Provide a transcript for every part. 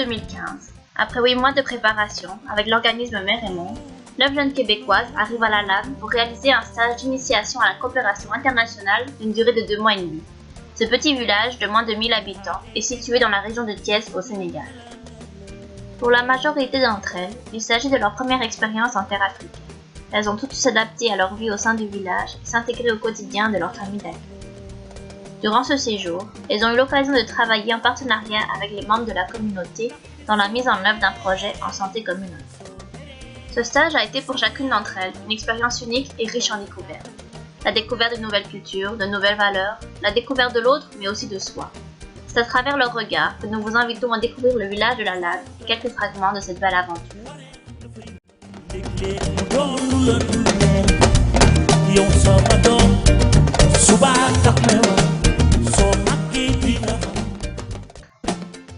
2015, après 8 mois de préparation avec l'organisme Mer et Monde, 9 jeunes Québécoises arrivent à la LAM pour réaliser un stage d'initiation à la coopération internationale d'une durée de 2 mois et demi. Ce petit village de moins de 1000 habitants est situé dans la région de Thiès au Sénégal. Pour la majorité d'entre elles, il s'agit de leur première expérience en terre africaine. Elles ont toutes s'adapter à leur vie au sein du village et s'intégrer au quotidien de leur famille d'accueil. Durant ce séjour, elles ont eu l'occasion de travailler en partenariat avec les membres de la communauté dans la mise en œuvre d'un projet en santé communautaire. Ce stage a été pour chacune d'entre elles une expérience unique et riche en découvertes. La découverte d'une nouvelle culture, de nouvelles valeurs, la découverte de l'autre, mais aussi de soi. C'est à travers leur regard que nous vous invitons à découvrir le village de la LAM et quelques fragments de cette belle aventure.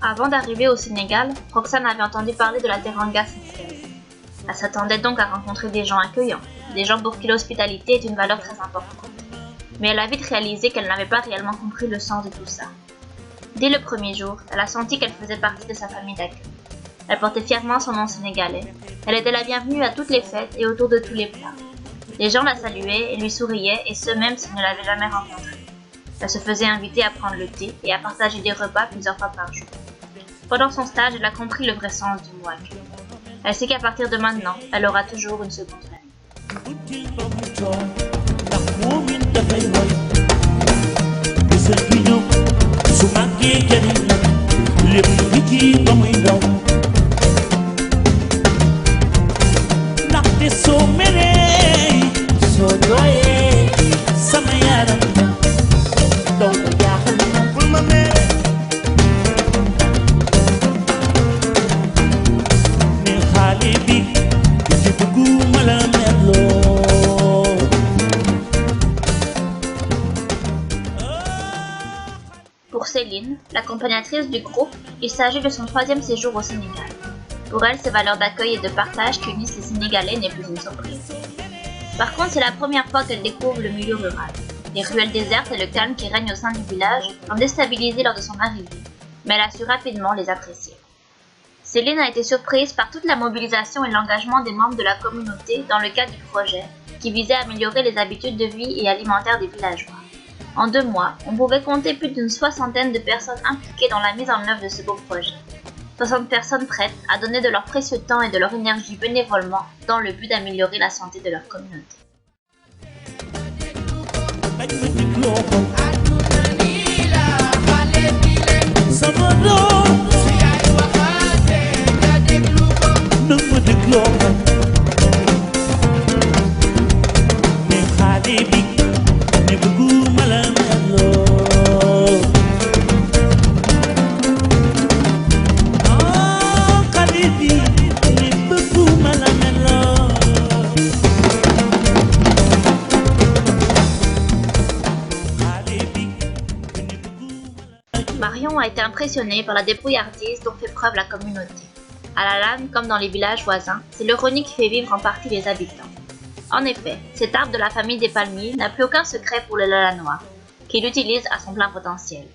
Avant d'arriver au Sénégal, Roxane avait entendu parler de la Teranga sénégalaise. Elle s'attendait donc à rencontrer des gens accueillants, des gens pour qui l'hospitalité est une valeur très importante. Mais elle a vite réalisé qu'elle n'avait pas réellement compris le sens de tout ça. Dès le premier jour, elle a senti qu'elle faisait partie de sa famille d'accueil. Elle portait fièrement son nom sénégalais. Elle était la bienvenue à toutes les fêtes et autour de tous les plats. Les gens la saluaient et lui souriaient, et ce même s'ils ne l'avaient jamais rencontrée. Elle se faisait inviter à prendre le thé et à partager des repas plusieurs fois par jour. Pendant son stage, elle a compris le vrai sens du mot accueil. Elle sait qu'à partir de maintenant, elle aura toujours une seconde famille. Pour Céline, l'accompagnatrice du groupe, il s'agit de son 3e séjour au Sénégal. Pour elle, ces valeurs d'accueil et de partage qui unissent les Sénégalais n'est plus une surprise. Par contre, c'est la première fois qu'elle découvre le milieu rural. Les ruelles désertes et le calme qui règne au sein du village l'ont déstabilisée lors de son arrivée, mais elle a su rapidement les apprécier. Céline a été surprise par toute la mobilisation et l'engagement des membres de la communauté dans le cadre du projet, qui visait à améliorer les habitudes de vie et alimentaires des villageois. En 2 mois, on pouvait compter plus d'une 60aine de personnes impliquées dans la mise en œuvre de ce beau projet. 60 personnes prêtes à donner de leur précieux temps et de leur énergie bénévolement dans le but d'améliorer la santé de leur communauté. Marion a été impressionnée par la débrouillardise dont fait preuve la communauté. À la LAM, comme dans les villages voisins, c'est l'ironie qui fait vivre en partie les habitants. En effet, cet arbre de la famille des palmiers n'a plus aucun secret pour le Lalanois, qu'il utilise à son plein potentiel.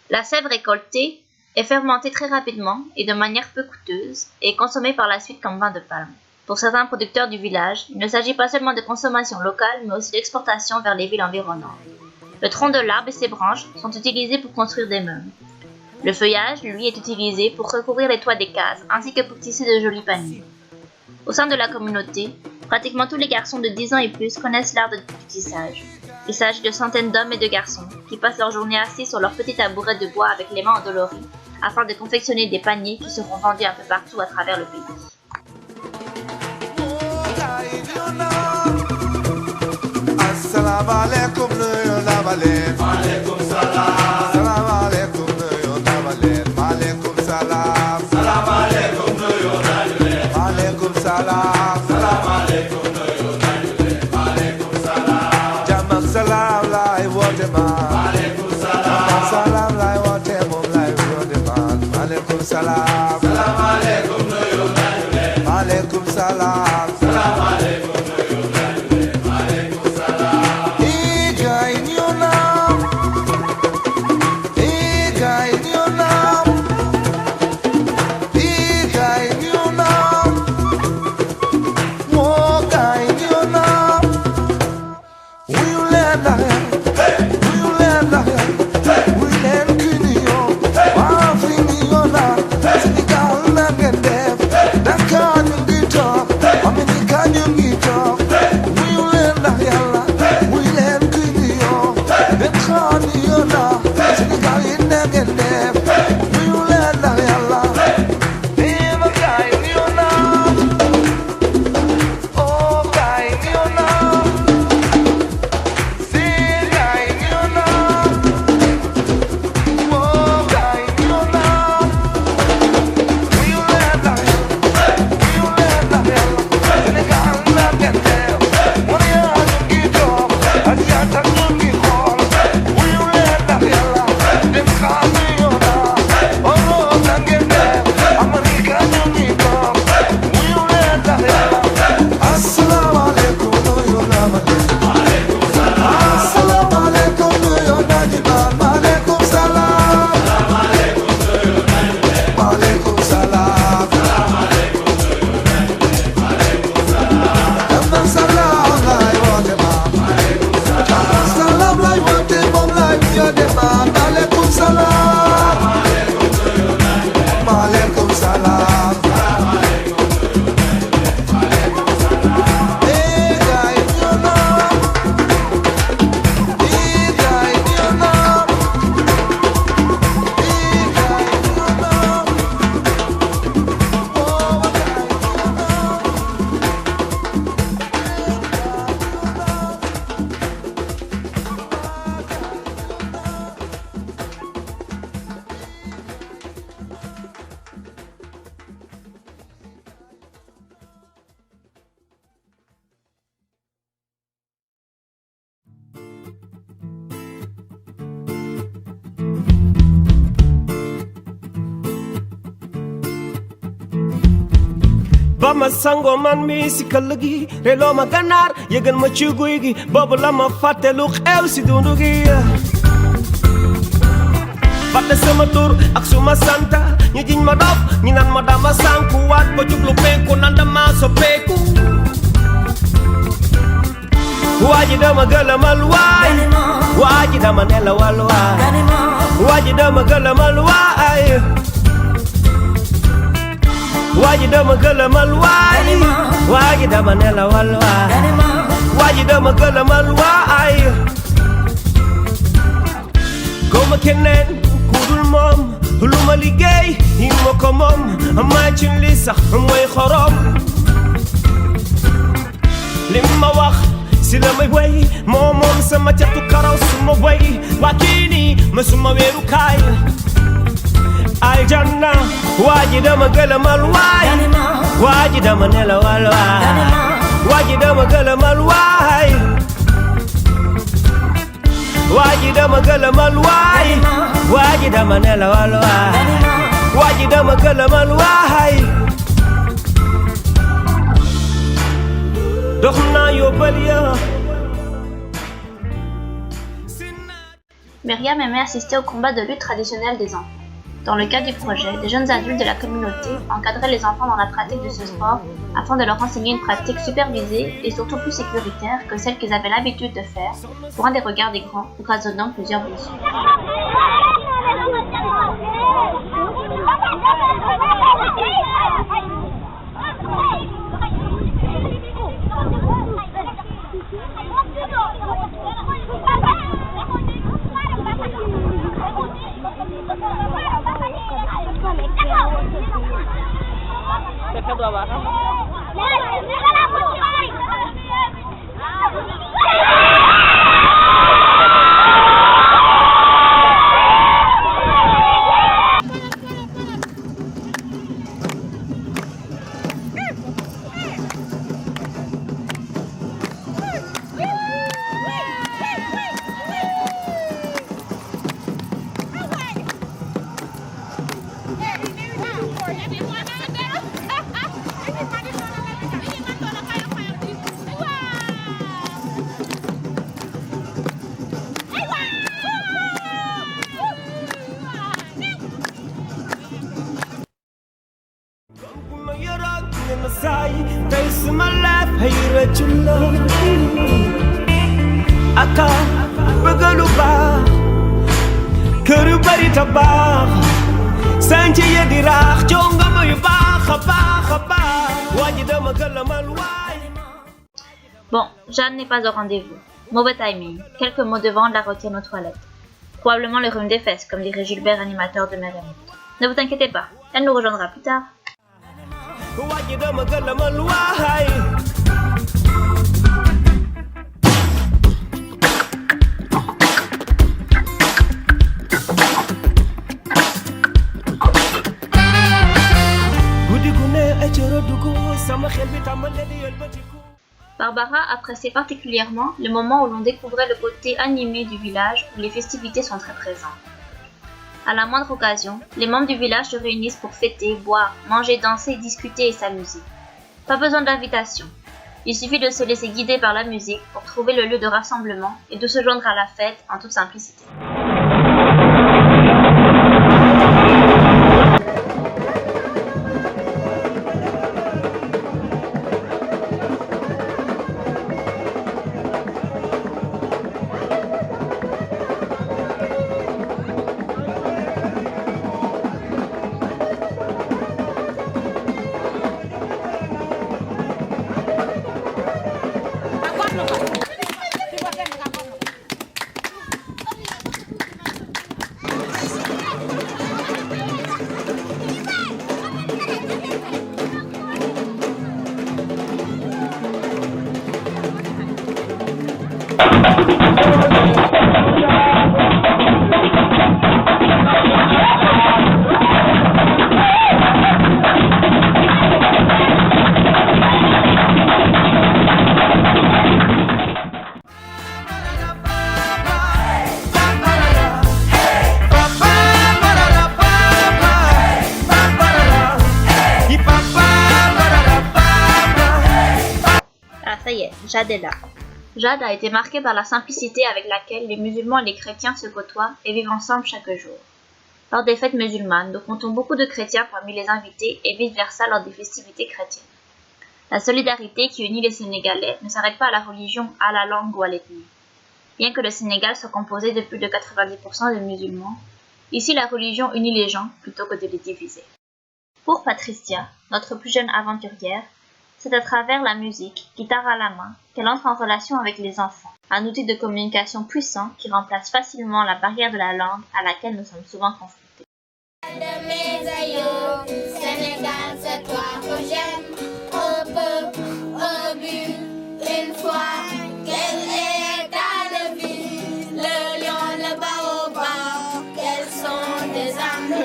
La sève récoltée est fermentée très rapidement et de manière peu coûteuse et consommée par la suite comme vin de palme. Pour certains producteurs du village, il ne s'agit pas seulement de consommation locale, mais aussi d'exportation vers les villes environnantes. Le tronc de l'arbre et ses branches sont utilisés pour construire des meubles. Le feuillage, lui, est utilisé pour recouvrir les toits des cases, ainsi que pour tisser de jolis paniers. Au sein de la communauté, pratiquement tous les garçons de 10 ans et plus connaissent l'art du tissage. Il s'agit de centaines d'hommes et de garçons qui passent leur journée assis sur leurs petits tabourets de bois avec les mains endolories afin de confectionner des paniers qui seront vendus un peu partout à travers le pays. Bama sango man mi si këll gi reeloo ma gànnaar yëgal ma ci guy gi boobu la ma fàtte lu xew si dundu gi fàtte sama tur ak suma santa ñu jiñ ma dof ñu naan ma dama sànku waat ba jublu penku nan dama soppeeku waaji dama gëlëmal waay waaji dama nelawal waay waaji dama gëlëmal waay waaji dama gëlëmal waay waaji dama nelawal waay waaji dama gëlëmal waay goma keneen kudul moom lu ma liggéey yi ma ko moom maa ci li sax mooy xorom li ma wax si la may way moo moom sama catu karaw suma way waa kii nii ma suma weeru kaay aljanna waaji dama gëlëmal waay waaji dama nelawal waay waaji dama gëlëmal waay waaji dama gëlëmal waay waaji dama nelawal waay waaji dama gëlëmal waay dox naa yóbbal ya. Myriam aimait assister au combat de lutte traditionnel des enfants. Dans le cadre du projet, des jeunes adultes de la communauté encadraient les enfants dans la pratique de ce sport afin de leur enseigner une pratique supervisée et surtout plus sécuritaire que celle qu'ils avaient l'habitude de faire, loin des regards des grands, occasionnant plusieurs blessures. Aka bëggalu baax kër yu bari tabax sànci ya di raax jongama yu baax a baax waaji dama gëlëmal waay. Bon, Jeanne n'est pas au rendez-vous. Mauvais timing. Quelques mots de vent la retiennent aux toilettes. Probablement le rhume des fesses, comme dirait Gilbert, animateur de Mère et Montre. Ne vous inquiétez pas, elle nous rejoindra plus tard. waaji dama gëlëmal waay. Barbara appréciait particulièrement le moment où l'on découvrait le côté animé du village où les festivités sont très présentes. À la moindre occasion, les membres du village se réunissent pour fêter, boire, manger, danser, discuter et s'amuser. Pas besoin d'invitation. Il suffit de se laisser guider par la musique pour trouver le lieu de rassemblement et de se joindre à la fête en toute simplicité. Jade est là. Jade a été marquée par la simplicité avec laquelle les musulmans et les chrétiens se côtoient et vivent ensemble chaque jour. Lors des fêtes musulmanes, nous comptons beaucoup de chrétiens parmi les invités et vice-versa lors des festivités chrétiennes. La solidarité qui unit les Sénégalais ne s'arrête pas à la religion, à la langue ou à l'ethnie. Bien que le Sénégal soit composé de plus de 90% de musulmans, ici la religion unit les gens plutôt que de les diviser. Pour Patricia, notre plus jeune aventurière, c'est à travers la musique, guitare à la main, qu'elle entre en relation avec les enfants, un outil de communication puissant qui remplace facilement la barrière de la langue à laquelle nous sommes souvent confrontés. De mes aïeux, Sénégal, c'est toi que j'aime, au peuple, au but, une fois, quel est ta devise, le lion, le baobab, quels sont tes armes,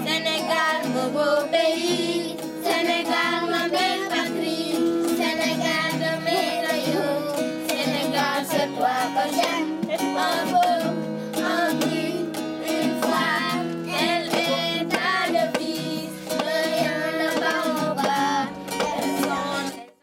Sénégal, mon beau pays, Sénégal, ma belle patrie, Sénégal de mes aïeux, Sénégal, c'est toi que j'aime, un peu, un but, une fois, quelle est ta devise, le lion, le baobab, quels sont tes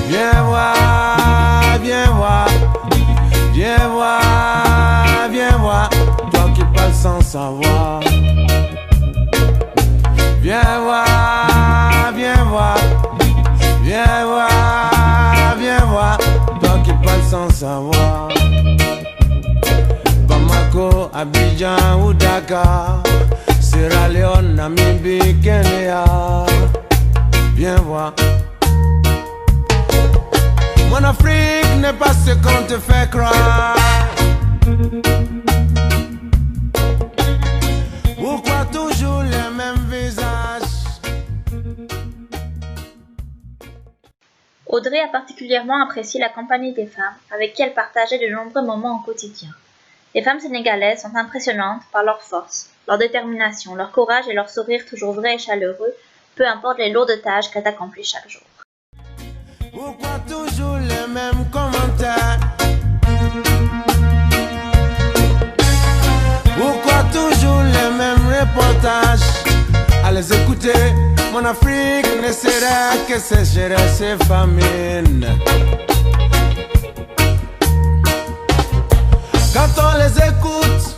Viens voir, viens voir, viens voir, viens voir, toi qui parles sans savoir. Viens voir, viens voir, viens voir, viens voir, toi qui parles sans savoir. Bamako, Abidjan ou Dakar, Sierra Leone, Namibie, Kenya. Viens voir. Mon Afrique n'est pas ce qu'on te fait croire. Pourquoi toujours les mêmes visages? Audrey a particulièrement apprécié la compagnie des femmes avec qui elle partageait de nombreux moments au quotidien. Les femmes sénégalaises sont impressionnantes par leur force, leur détermination, leur courage et leur sourire toujours vrai et chaleureux, peu importe les lourdes tâches qu'elles accomplissent chaque jour. Pourquoi toujours les mêmes commentaires? Pourquoi toujours les mêmes reportages? À les écouter, mon Afrique ne sera que sécheresse et famine. Quand on les écoute,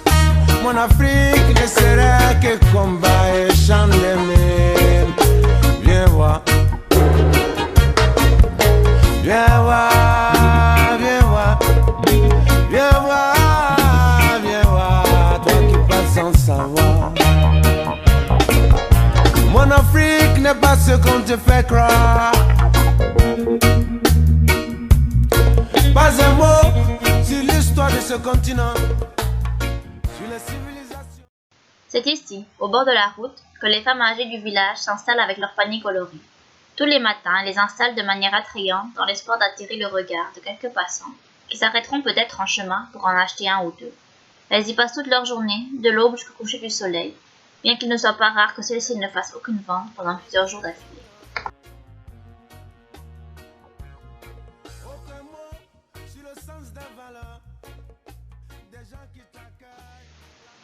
mon Afrique ne sera que combat et chant de mine. Viens voir. Viens voir, viens voir, viens voir, viens voir, toi qui parles sans savoir. Mon Afrique n'est pas ce qu'on te fait croire. Pas un mot sur l'histoire de ce continent, sur les civilisations. C'est ici, au bord de la route, que les femmes âgées du village s'installent avec leurs paniers colorés. Tous les matins, elles les installent de manière attrayante dans l'espoir d'attirer le regard de quelques passants qui s'arrêteront peut-être en chemin pour en acheter un ou deux. Elles y passent toute leur journée, de l'aube jusqu'au coucher du soleil, bien qu'il ne soit pas rare que celles-ci ne fassent aucune vente pendant plusieurs jours d'affilée.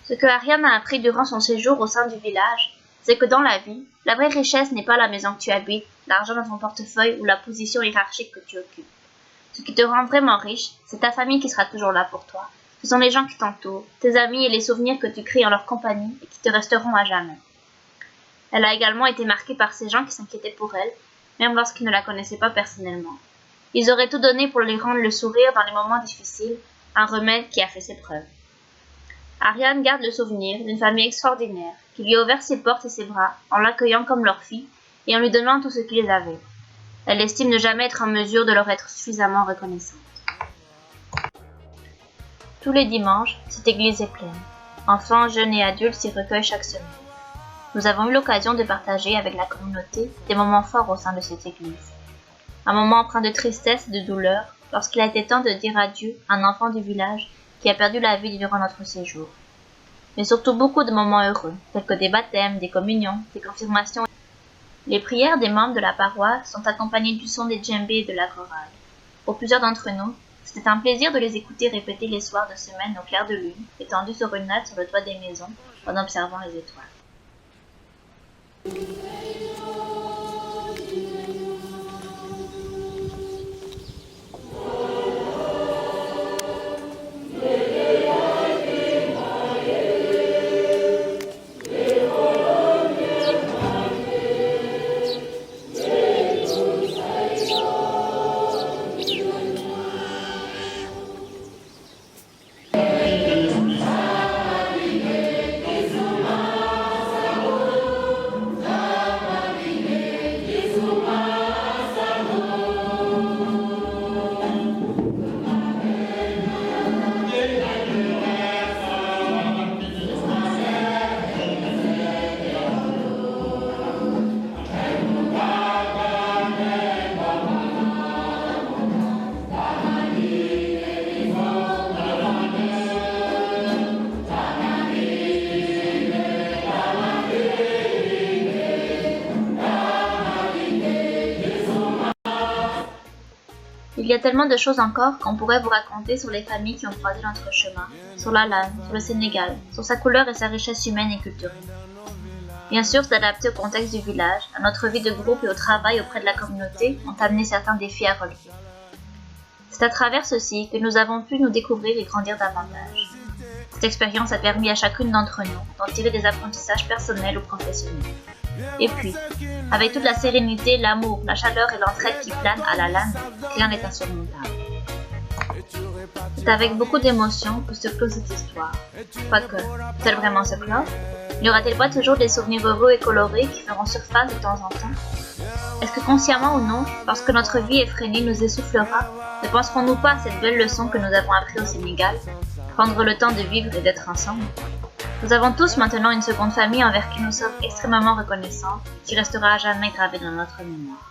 Ce que Ariane a appris durant son séjour au sein du village, c'est que dans la vie, la vraie richesse n'est pas la maison que tu habites, l'argent dans ton portefeuille ou la position hiérarchique que tu occupes. Ce qui te rend vraiment riche, c'est ta famille qui sera toujours là pour toi. Ce sont les gens qui t'entourent, tes amis et les souvenirs que tu crées en leur compagnie et qui te resteront à jamais. Elle a également été marquée par ces gens qui s'inquiétaient pour elle, même lorsqu'ils ne la connaissaient pas personnellement. Ils auraient tout donné pour lui rendre le sourire dans les moments difficiles, un remède qui a fait ses preuves. Ariane garde le souvenir d'une famille extraordinaire qui lui a ouvert ses portes et ses bras en l'accueillant comme leur fille et en lui donnant tout ce qu'ils avaient. Elle estime ne jamais être en mesure de leur être suffisamment reconnaissante. Tous les dimanches, cette église est pleine. Enfants, jeunes et adultes s'y recueillent chaque semaine. Nous avons eu l'occasion de partager avec la communauté des moments forts au sein de cette église. Un moment empreint de tristesse et de douleur lorsqu'il a été temps de dire adieu à un enfant du village qui a perdu la vie durant notre séjour. mais surtout beaucoup de moments heureux, tels que des baptêmes, des communions, des confirmations. Les prières des membres de la paroisse sont accompagnées du son des djembés et de la chorale. Pour plusieurs d'entre nous, c'était un plaisir de les écouter répéter les soirs de semaine au clair de lune, étendus sur une natte sur le toit des maisons, en observant les étoiles. Il y a tellement de choses encore qu'on pourrait vous raconter sur les familles qui ont croisé notre chemin, sur la LAN, sur le Sénégal, sur sa couleur et sa richesse humaine et culturelle. Bien sûr, s'adapter au contexte du village, à notre vie de groupe et au travail auprès de la communauté ont amené certains défis à relever. C'est à travers ceci que nous avons pu nous découvrir et grandir davantage. Cette expérience a permis à chacune d'entre nous d'en tirer des apprentissages personnels ou professionnels. Et puis, avec toute la sérénité, l'amour, la chaleur et l'entraide qui planent à la LAN, rien n'est insurmontable. C'est avec beaucoup d'émotion que se clôt cette histoire. Quoique, peut-elle vraiment se clore? N'y aura-t-il pas toujours des souvenirs heureux et colorés qui feront surface de temps en temps? Est-ce que consciemment ou non, parce que notre vie effrénée nous essoufflera, ne penserons-nous pas à cette belle leçon que nous avons apprise au Sénégal, prendre le temps de vivre et d'être ensemble? Nous avons tous maintenant une seconde famille envers qui nous sommes extrêmement reconnaissants, qui restera à jamais gravée dans notre mémoire.